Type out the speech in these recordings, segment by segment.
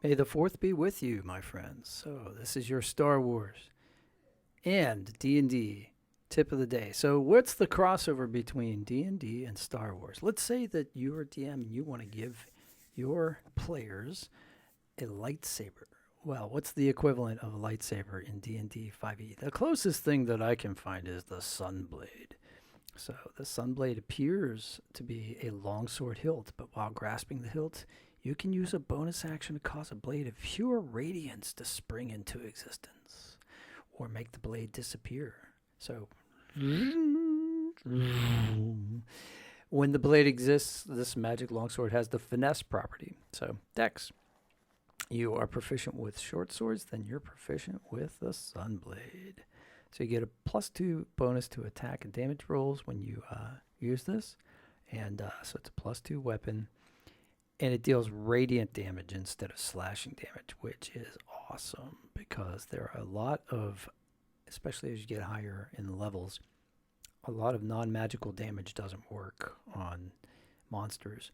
May the fourth be with you, my friends. So this is your Star Wars and D&D tip of the day. So what's the crossover between D&D and Star Wars? Let's say that you're a DM and you want to give your players a lightsaber. Well, what's the equivalent of a lightsaber in D&D 5e? The closest thing that I can find is the Sunblade. So the Sunblade appears to be a longsword hilt, but while grasping the hilt, you can use a bonus action to cause a blade of pure radiance to spring into existence, or make the blade disappear. So, when the blade exists, this magic longsword has the finesse property. So, Dex, you are proficient with short swords, then you're proficient with the Sunblade. So you get a +2 bonus to attack and damage rolls when you use this. And so it's a +2 weapon. And it deals radiant damage instead of slashing damage, which is awesome because there are a lot of, especially as you get higher in the levels, a lot of non-magical damage doesn't work on monsters.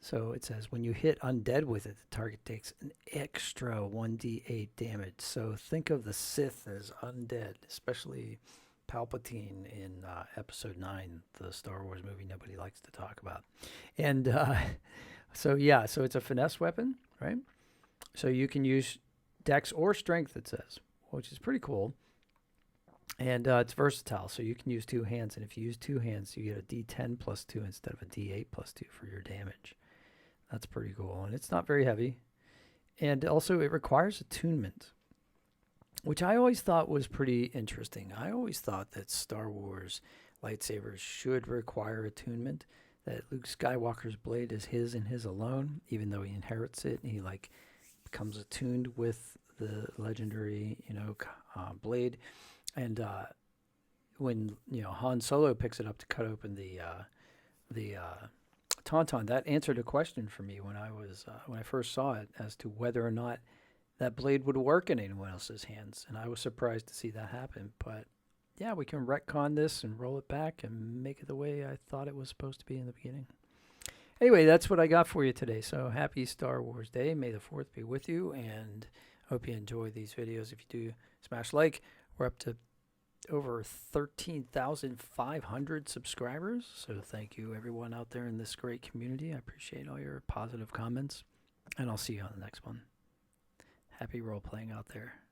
So it says when you hit undead with it, the target takes an extra 1d8 damage. So think of the Sith as undead, especially Palpatine in Episode 9, the Star Wars movie nobody likes to talk about. And so it's a finesse weapon, right? So you can use Dex or Strength, it says, which is pretty cool. And it's versatile, so you can use two hands. And if you use two hands, you get a d10 +2 instead of a d8 +2 for your damage. That's pretty cool. And it's not very heavy. And also, it requires attunement, which I always thought was pretty interesting. I always thought that Star Wars lightsabers should require attunement, that Luke Skywalker's blade is his and his alone, even though he inherits it and he becomes attuned with the legendary, blade. And when Han Solo picks it up to cut open the Tauntaun, that answered a question for me when I first saw it as to whether or not that blade would work in anyone else's hands, and I was surprised to see that happen. But yeah, we can retcon this and roll it back and make it the way I thought it was supposed to be in the beginning. Anyway, that's what I got for you today. So happy Star Wars Day. May the 4th be with you, and hope you enjoy these videos. If you do, smash like. We're up to over 13,500 subscribers. So thank you everyone out there in this great community. I appreciate all your positive comments, and I'll see you on the next one. Happy role playing out there.